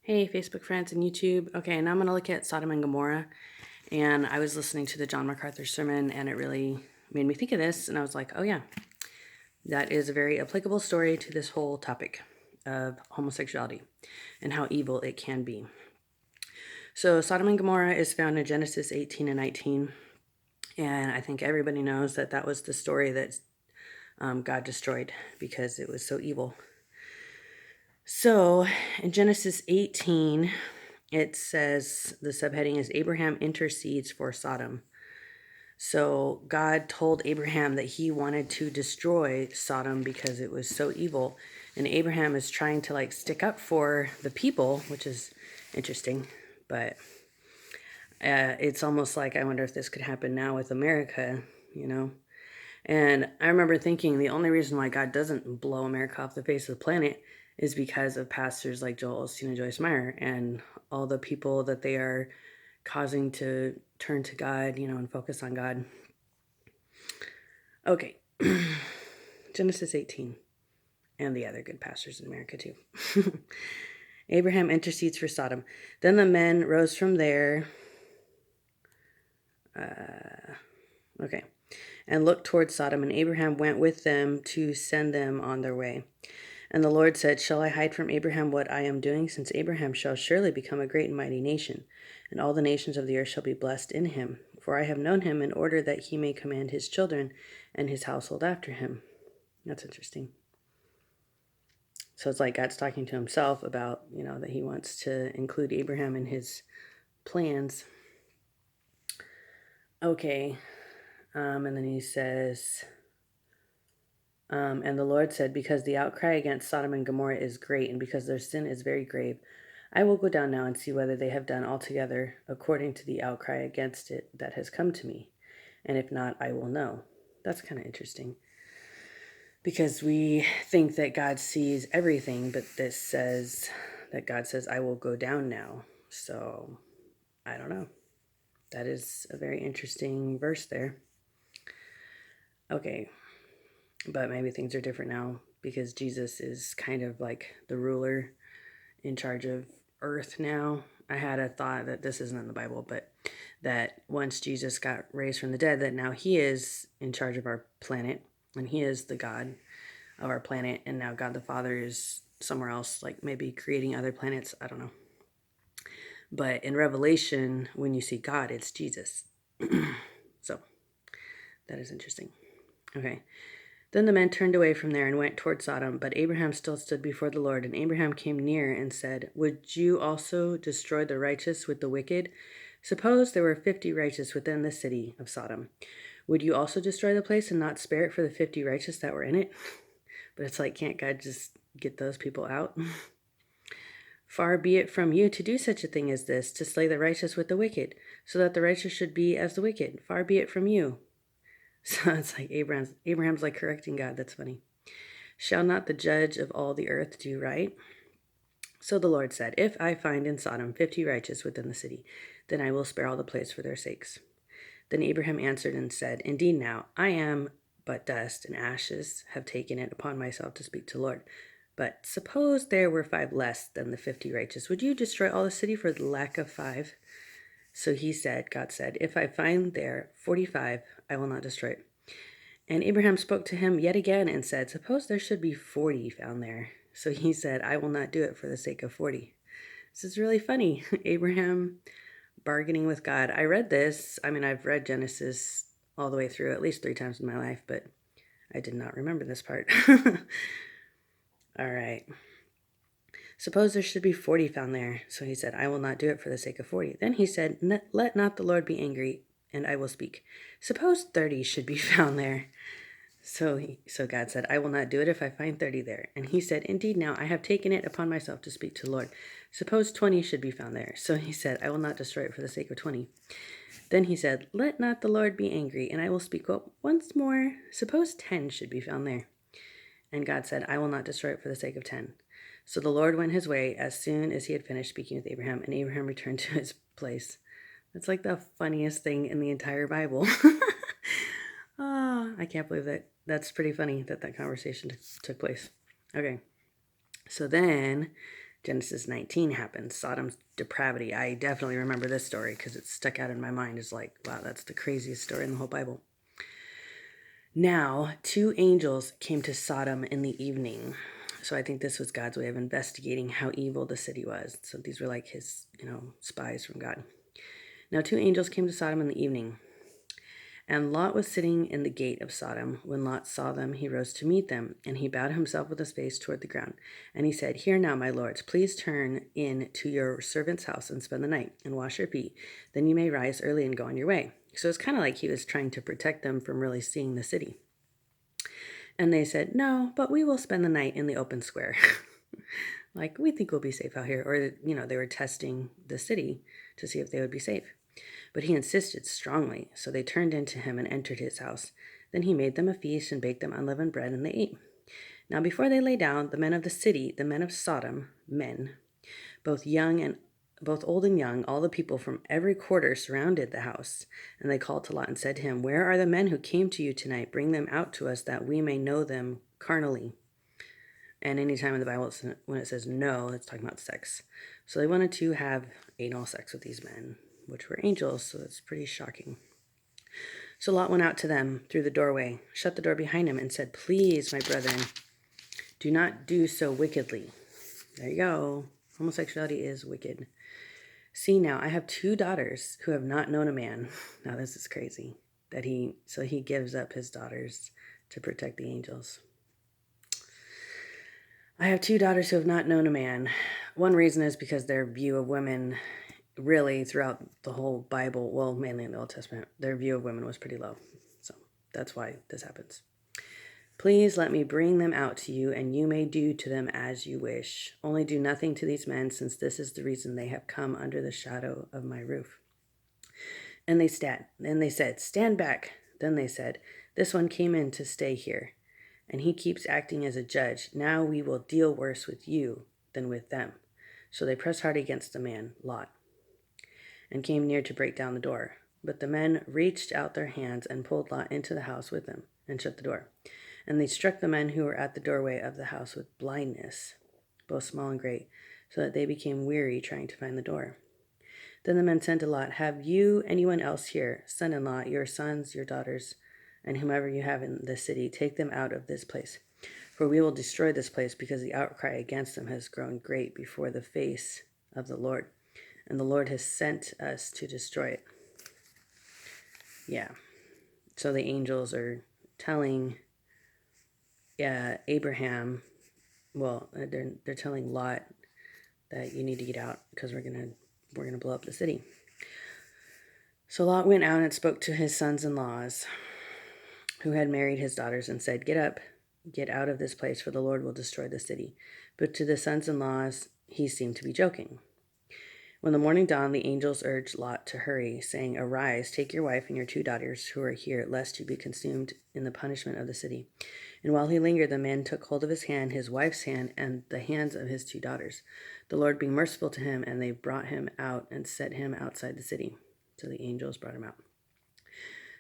Hey, Facebook friends and YouTube. Okay, now I'm going to look at Sodom and Gomorrah. And I was listening to the John MacArthur sermon, and it really made me think of this. And I was like, oh, yeah, that is a very applicable story to this whole topic of homosexuality and how evil it can be. So, Sodom and Gomorrah is found in Genesis 18 and 19. And I think everybody knows that that was the story that God destroyed because it was so evil. So, in Genesis 18, it says the subheading is Abraham intercedes for Sodom. So God told Abraham that he wanted to destroy Sodom because it was so evil. And Abraham is trying to stick up for the people, which is interesting. But it's almost like I wonder if this could happen now with America, you know. And I remember thinking the only reason why God doesn't blow America off the face of the planet is because of pastors like Joel Osteen and Joyce Meyer and all the people that they are causing to turn to God, and focus on God. Okay. Genesis 18 and the other good pastors in America too. Abraham intercedes for Sodom. Then the men rose from there. Okay. And looked towards Sodom, and Abraham went with them to send them on their way. And the Lord said, Shall I hide from Abraham what I am doing? Since Abraham shall surely become a great and mighty nation, and all the nations of the earth shall be blessed in him. For I have known him in order that he may command his children and his household after him. That's interesting. So it's like God's talking to himself about, that he wants to include Abraham in his plans. Okay. And then he says, and the Lord said, because the outcry against Sodom and Gomorrah is great, and because their sin is very grave, I will go down now and see whether they have done altogether according to the outcry against it that has come to me. And if not, I will know. That's kind of interesting. Because we think that God sees everything, but this says that God says, I will go down now. So, I don't know. That is a very interesting verse there. Okay. But maybe things are different now because Jesus is kind of like the ruler in charge of earth now. I had a thought that this isn't in the Bible, but that once Jesus got raised from the dead, that now he is in charge of our planet and he is the God of our planet. And now God the Father is somewhere else, like maybe creating other planets. I don't know. But in Revelation, when you see God, it's Jesus. So that is interesting. Okay. Then the men turned away from there and went toward Sodom, but Abraham still stood before the Lord. And Abraham came near and said, Would you also destroy the righteous with the wicked? Suppose there were 50 righteous within the city of Sodom. Would you also destroy the place and not spare it for the 50 righteous that were in it? But it's like, can't God just get those people out? Far be it from you to do such a thing as this, to slay the righteous with the wicked, so that the righteous should be as the wicked. Far be it from you. So it's like Abraham's like correcting God. That's funny. Shall not the judge of all the earth do right? So the Lord said, If I find in Sodom 50 righteous within the city, then I will spare all the place for their sakes. Then Abraham answered and said, Indeed now, I am but dust, and ashes have taken it upon myself to speak to the Lord. But suppose there were 5 less than the 50 righteous. Would you destroy all the city for the lack of 5? So God said, If I find there 45, I will not destroy it. And Abraham spoke to him yet again and said, Suppose there should be 40 found there. So he said, I will not do it for the sake of 40. This is really funny. Abraham bargaining with God. I read this. I've read Genesis all the way through at least 3 times in my life, but I did not remember this part. All right. Suppose there should be 40 found there. So he said, I will not do it for the sake of 40. Then he said, Let not the Lord be angry, and I will speak. Suppose 30 should be found there. So God said, I will not do it if I find 30 there. And he said, Indeed now I have taken it upon myself to speak to the Lord. Suppose 20 should be found there. So he said, I will not destroy it for the sake of 20. Then he said, Let not the Lord be angry, and I will speak once more. Suppose 10 should be found there. And God said, I will not destroy it for the sake of 10. So the Lord went his way as soon as he had finished speaking with Abraham, and Abraham returned to his place. That's like the funniest thing in the entire Bible. I can't believe that. That's pretty funny that conversation took place. Okay. So then Genesis 19 happens, Sodom's depravity. I definitely remember this story because it stuck out in my mind. It's like, wow, that's the craziest story in the whole Bible. Now, 2 angels came to Sodom in the evening. So I think this was God's way of investigating how evil the city was. So these were like his, spies from God. Now 2 angels came to Sodom in the evening. And Lot was sitting in the gate of Sodom. When Lot saw them, he rose to meet them, and he bowed himself with his face toward the ground. And he said, "Here now, my lords, please turn in to your servant's house and spend the night, and wash your feet. Then you may rise early and go on your way." So it's kind of like he was trying to protect them from really seeing the city. And they said, "No, but we will spend the night in the open square." Like, we think we'll be safe out here. Or, they were testing the city to see if they would be safe. But he insisted strongly, so they turned into him and entered his house. Then he made them a feast and baked them unleavened bread, and they ate. Now before they lay down, the men of the city, the men of Sodom, both old and young, all the people from every quarter surrounded the house. And they called to Lot and said to him, "Where are the men who came to you tonight? Bring them out to us, that we may know them carnally." And anytime in the Bible when it says no, it's talking about sex. So they wanted to have anal sex with these men, which were angels, so that's pretty shocking. So Lot went out to them through the doorway, shut the door behind him, and said, "Please, my brethren, do not do so wickedly." There you go. Homosexuality is wicked. "See now, I have 2 daughters who have not known a man." Now this is crazy. So he gives up his daughters to protect the angels. "I have 2 daughters who have not known a man." One reason is because their view of women, really throughout the whole Bible, well, mainly in the Old Testament, their view of women was pretty low. So that's why this happens. "Please let me bring them out to you, and you may do to them as you wish. Only do nothing to these men, since this is the reason they have come under the shadow of my roof." And they said, "Stand back." Then they said, "This one came in to stay here, and he keeps acting as a judge. Now we will deal worse with you than with them." So they pressed hard against the man, Lot, and came near to break down the door. But the men reached out their hands and pulled Lot into the house with them and shut the door. And they struck the men who were at the doorway of the house with blindness, both small and great, so that they became weary trying to find the door. Then the men said to Lot, "Have you anyone else here, son-in-law, your sons, your daughters, and whomever you have in the city? Take them out of this place. For we will destroy this place, because the outcry against them has grown great before the face of the Lord. And the Lord has sent us to destroy it." Yeah. So the angels are telling Abraham, they're telling Lot that you need to get out because we're gonna blow up the city. So Lot went out and spoke to his sons-in-laws who had married his daughters and said, "Get up, get out of this place, for the Lord will destroy the city." But to the sons-in-laws he seemed to be joking. When the morning dawned, the angels urged Lot to hurry, saying, "Arise, take your wife and your 2 daughters who are here, lest you be consumed in the punishment of the city." And while he lingered, the men took hold of his hand, his wife's hand, and the hands of his 2 daughters, the Lord being merciful to him, and they brought him out and set him outside the city. So the angels brought him out.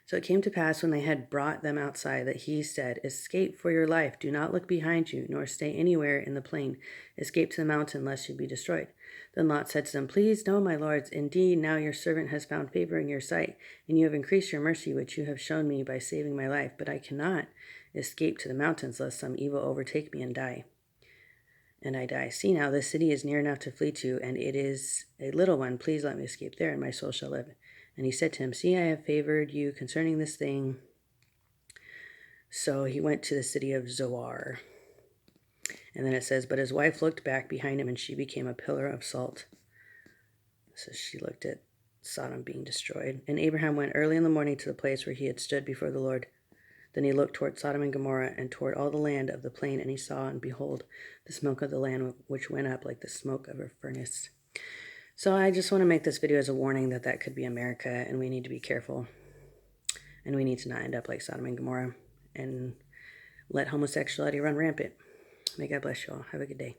So it came to pass, when they had brought them outside, that he said, "Escape for your life. Do not look behind you, nor stay anywhere in the plain. Escape to the mountain, lest you be destroyed." Then Lot said to them, "Please, no, my lords. Indeed, now your servant has found favor in your sight, and you have increased your mercy, which you have shown me by saving my life. But I cannot escape to the mountains, lest some evil overtake me and I die. See now, this city is near enough to flee to, and it is a little one. Please let me escape there, and my soul shall live." And he said to him, "See, I have favored you concerning this thing." So he went to the city of Zoar. And then it says, "But his wife looked back behind him, and she became a pillar of salt." So she looked at Sodom being destroyed. And Abraham went early in the morning to the place where he had stood before the Lord. Then he looked toward Sodom and Gomorrah, and toward all the land of the plain, and he saw, and behold, the smoke of the land which went up like the smoke of a furnace. So I just want to make this video as a warning that could be America, and we need to be careful. And we need to not end up like Sodom and Gomorrah and let homosexuality run rampant. May God bless you all. Have a good day.